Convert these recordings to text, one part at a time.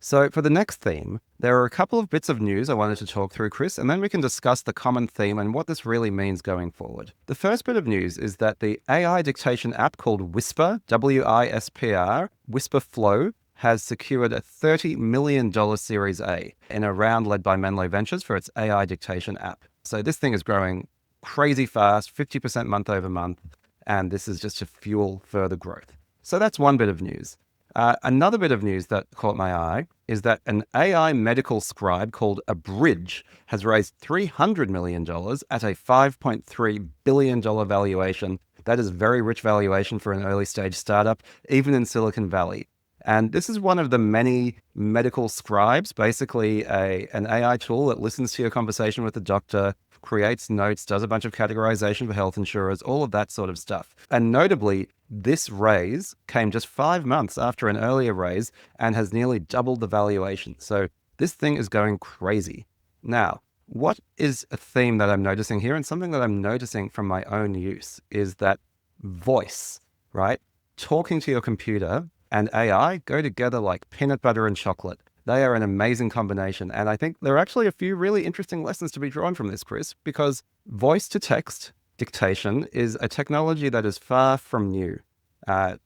So, for the next theme, there are a couple of bits of news I wanted to talk through, Chris, and then we can discuss the common theme and what this really means going forward. The first bit of news is that the AI dictation app called Whisper, WISPR, Whisper Flow, has secured a $30 million Series A in a round led by Menlo Ventures for its AI dictation app. So, this thing is growing crazy fast, 50% month over month, and this is just to fuel further growth. So, that's one bit of news. Another bit of news that caught my eye is that an AI medical scribe called Abridge has raised $300 million at a $5.3 billion valuation. That is very rich valuation for an early stage startup, even in Silicon Valley. And this is one of the many medical scribes, basically an AI tool that listens to your conversation with the doctor, creates notes, does a bunch of categorization for health insurers, all of that sort of stuff. And notably, this raise came just 5 months after an earlier raise and has nearly doubled the valuation. So this thing is going crazy. Now, what is a theme that I'm noticing here, and something that I'm noticing from my own use, is that voice, right? Talking to your computer and AI go together like peanut butter and chocolate. They are an amazing combination. And I think there are actually a few really interesting lessons to be drawn from this, Chris, because voice to text dictation is a technology that is far from new.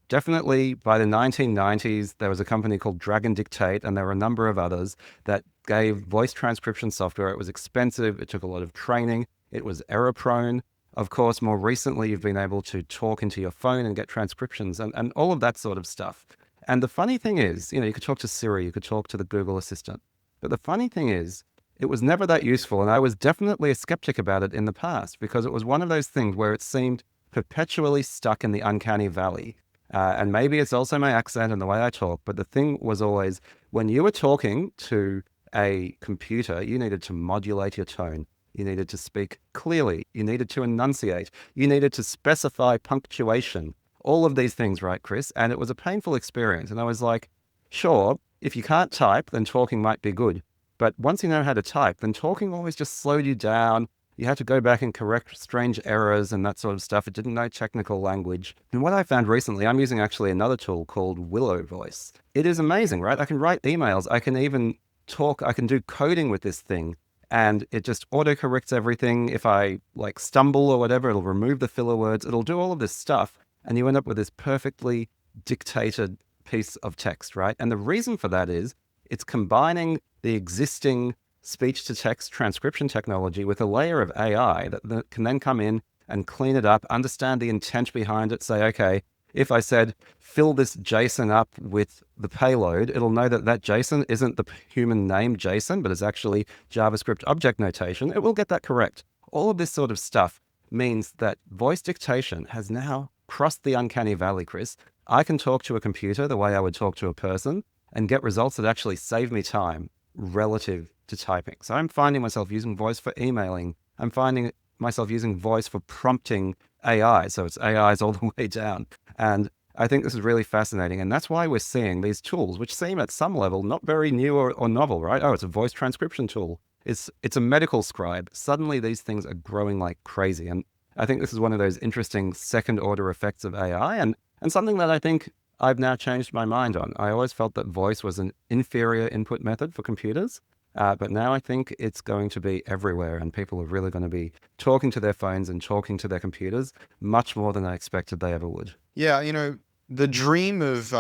Definitely by the 1990s, there was a company called Dragon Dictate, and there were a number of others that gave voice transcription software. It was expensive. It took a lot of training. It was error prone. Of course, more recently, you've been able to talk into your phone and get transcriptions and all of that sort of stuff. And the funny thing is, you could talk to Siri, you could talk to the Google Assistant. But the funny thing is, it was never that useful. And I was definitely a skeptic about it in the past because it was one of those things where it seemed perpetually stuck in the uncanny valley. And maybe it's also my accent and the way I talk. But the thing was always when you were talking to a computer, you needed to modulate your tone. You needed to speak clearly. You needed to enunciate. You needed to specify punctuation. All of these things, right, Chris? And it was a painful experience. And I was like, sure, if you can't type, then talking might be good. But once you know how to type, then talking always just slowed you down. You had to go back and correct strange errors and that sort of stuff. It didn't know technical language. And what I found recently, I'm using actually another tool called Willow Voice. It is amazing, right? I can write emails. I can even talk. I can do coding with this thing. And it just autocorrects everything. If I stumble or whatever, it'll remove the filler words. It'll do all of this stuff. And you end up with this perfectly dictated piece of text, right? And the reason for that is it's combining the existing speech to text transcription technology with a layer of AI that can then come in and clean it up, understand the intent behind it, say, okay, if I said, fill this JSON up with the payload, it'll know that that JSON isn't the human name JSON, but is actually JavaScript object notation. It will get that correct. All of this sort of stuff means that voice dictation has now crossed the uncanny valley, Chris. I can talk to a computer the way I would talk to a person and get results that actually save me time relative to typing. So I'm finding myself using voice for emailing. I'm finding myself using voice for prompting AI. So it's AIs all the way down. And I think this is really fascinating. And that's why we're seeing these tools, which seem at some level not very new or novel, right? Oh, it's a voice transcription tool. It's a medical scribe. Suddenly these things are growing like crazy. And I think this is one of those interesting second order effects of AI and something that I think I've now changed my mind on. I always felt that voice was an inferior input method for computers. But now I think it's going to be everywhere and people are really going to be talking to their phones and talking to their computers much more than I expected they ever would. Yeah, the dream of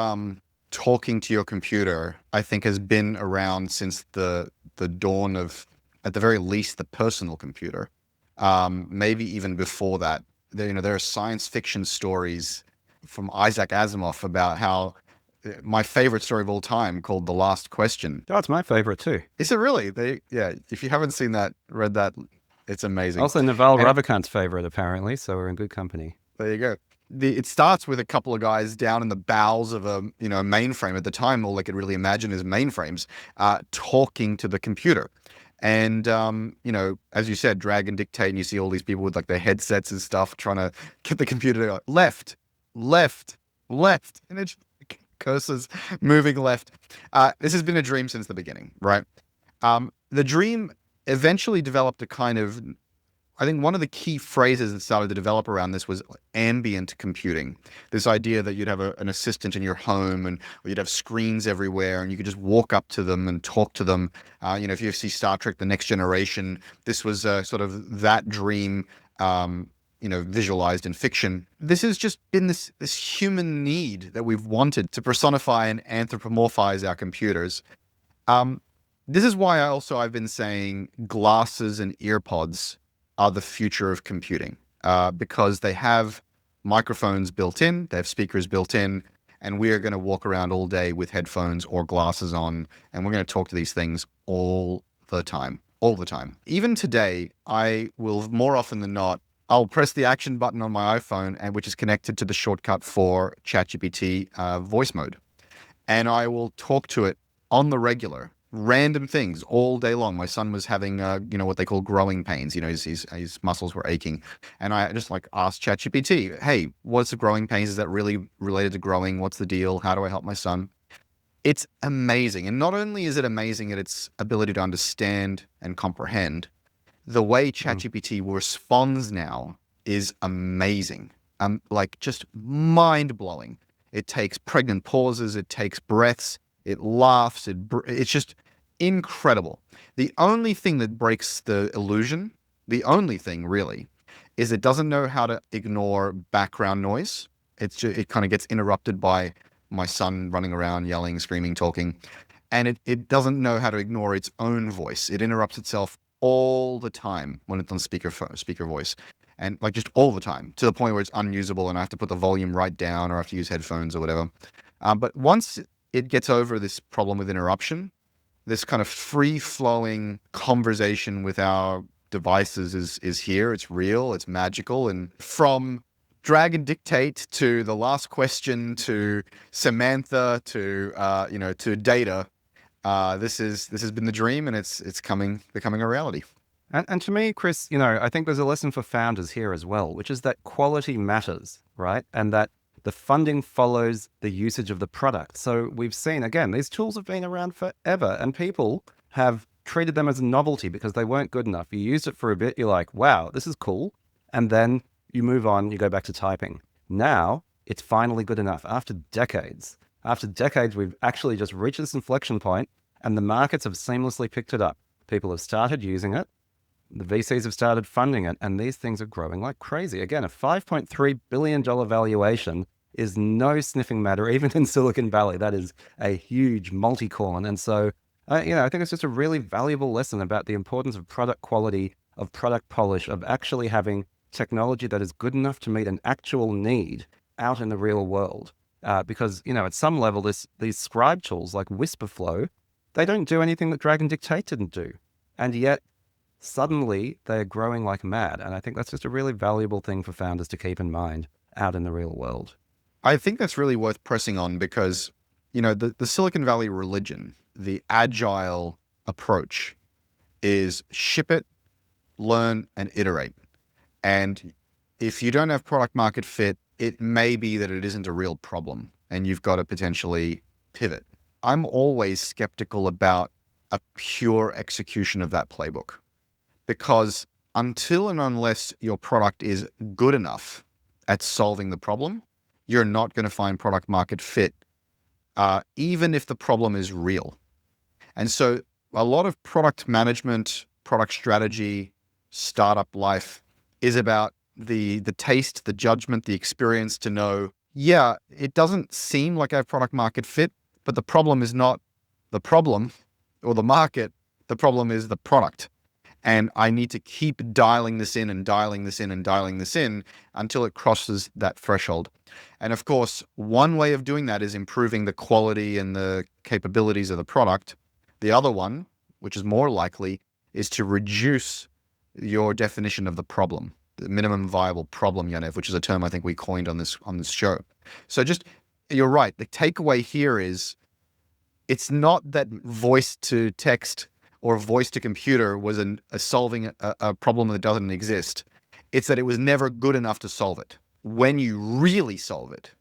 talking to your computer, I think, has been around since the dawn of, at the very least, the personal computer. Maybe even before that. There are science fiction stories from Isaac Asimov about how my favorite story of all time called The Last Question. Oh, it's my favorite too. Is it really? Yeah, if you haven't seen that, read that, it's amazing. Also, Naval And Ravikant's favorite, apparently, so we're in good company. there you go. It starts with a couple of guys down in the bowels of a mainframe. At the time, all they could really imagine is mainframes, talking to the computer. And as you said, drag and dictate, and you see all these people with their headsets and stuff trying to get the computer to go left, left, left, and it's cursors moving left. This has been a dream since the beginning, right? The dream eventually developed a kind of I think one of the key phrases that started to develop around this was ambient computing. This idea that you'd have an assistant in your home, and or you'd have screens everywhere, and you could just walk up to them and talk to them. If you see Star Trek: The Next Generation, this was sort of that dream, visualized in fiction. This has just been this human need that we've wanted to personify and anthropomorphize our computers. This is why I've been saying glasses and earpods are the future of computing, because they have microphones built in, they have speakers built in, and we are going to walk around all day with headphones or glasses on, and we're going to talk to these things all the time. All the time. Even today, I will more often than not, I'll press the action button on my iPhone, and which is connected to the shortcut for ChatGPT voice mode. And I will talk to it on the regular, random things all day long. My son was having, what they call growing pains. His muscles were aching. And I just asked ChatGPT, hey, what's the growing pains? Is that really related to growing? What's the deal? How do I help my son? It's amazing. And not only is it amazing at its ability to understand and comprehend, the way ChatGPT responds now is amazing. Just mind-blowing. It takes pregnant pauses, it takes breaths, it laughs, it's just incredible. The only thing that breaks the illusion, the only thing really, is it doesn't know how to ignore background noise. It kind of gets interrupted by my son running around, yelling, screaming, talking. And it doesn't know how to ignore its own voice. It interrupts itself all the time when it's on speaker voice. And just all the time, to the point where it's unusable and I have to put the volume right down or I have to use headphones or whatever. But once it gets over this problem with interruption, this kind of free-flowing conversation with our devices is here. It's real. It's magical. And from drag and dictate to the last question to Samantha to data, this has been the dream, and it's becoming a reality. And to me, Chris, I think there's a lesson for founders here as well, which is that quality matters, right? And that the funding follows the usage of the product. So we've seen, again, these tools have been around forever, and people have treated them as a novelty because they weren't good enough. You used it for a bit, you're like, wow, this is cool. And then you move on, you go back to typing. Now it's finally good enough. After decades, we've actually just reached this inflection point, and the markets have seamlessly picked it up. People have started using it. The VCs have started funding it, and these things are growing like crazy. Again, a $5.3 billion valuation is no sniffing matter, even in Silicon Valley. That is a huge multi-corn. And so, I think it's just a really valuable lesson about the importance of product quality, of product polish, of actually having technology that is good enough to meet an actual need out in the real world. Because, at some level, these scribe tools like Whisperflow, they don't do anything that Drag and Dictate didn't do. And yet, suddenly, they're growing like mad. And I think that's just a really valuable thing for founders to keep in mind out in the real world. I think that's really worth pressing on because, the Silicon Valley religion, the agile approach is ship it, learn, and iterate. And if you don't have product market fit, it may be that it isn't a real problem and you've got to potentially pivot. I'm always skeptical about a pure execution of that playbook, because until and unless your product is good enough at solving the problem, you're not going to find product market fit, even if the problem is real. And so a lot of product management, product strategy, startup life is about the taste, the judgment, the experience to know, yeah, it doesn't seem like I have product market fit, but the problem is not the problem or the market. The problem is the product. And I need to keep dialing this in and dialing this in and dialing this in until it crosses that threshold. And of course, one way of doing that is improving the quality and the capabilities of the product. The other one, which is more likely, is to reduce your definition of the problem, the minimum viable problem, Yaniv, which is a term I think we coined on this show. So you're right. The takeaway here is it's not that voice to text or voice to computer was solving a problem that doesn't exist. It's that it was never good enough to solve it. When you really solve it,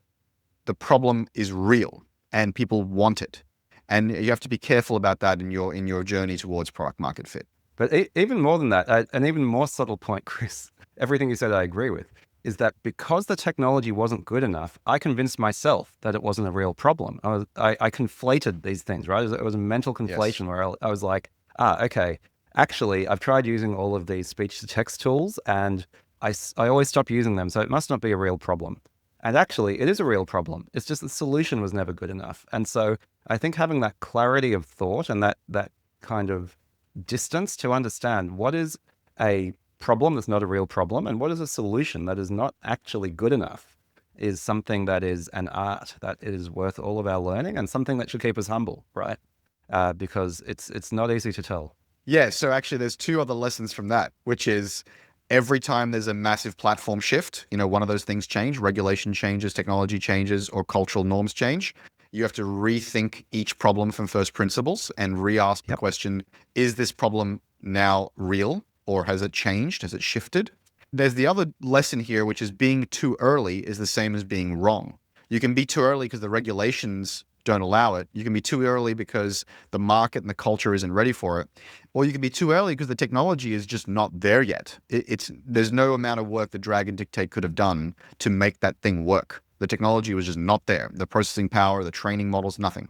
the problem is real and people want it. And you have to be careful about that in your journey towards product market fit. But even more than that, an even more subtle point, Chris, everything you said I agree with, is that because the technology wasn't good enough, I convinced myself that it wasn't a real problem. I conflated these things, right? It was a mental Yes. conflation where I was like, okay, actually, I've tried using all of these speech to text tools and I always stop using them. So it must not be a real problem. And actually, it is a real problem. It's just the solution was never good enough. And so I think having that clarity of thought and that kind of distance to understand what is a problem that's not a real problem and what is a solution that is not actually good enough is something that is an art that is worth all of our learning and something that should keep us humble, right? Because it's not easy to tell. Yeah, so actually there's two other lessons from that, which is every time there's a massive platform shift, one of those things change, regulation changes, technology changes, or cultural norms change, you have to rethink each problem from first principles and re-ask the Yep. question, is this problem now real or has it changed? Has it shifted? There's the other lesson here, which is being too early is the same as being wrong. You can be too early because the regulations don't allow it. You can be too early because the market and the culture isn't ready for it. Or you can be too early because the technology is just not there yet. There's no amount of work that Drag and Dictate could have done to make that thing work. The technology was just not there. The processing power, the training models, nothing.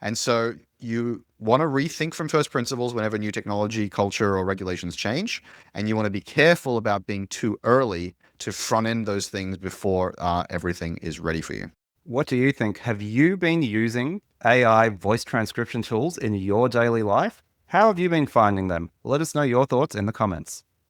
And so you want to rethink from first principles whenever new technology, culture, or regulations change. And you want to be careful about being too early to front end those things before everything is ready for you. What do you think? Have you been using AI voice transcription tools in your daily life? How have you been finding them? Let us know your thoughts in the comments.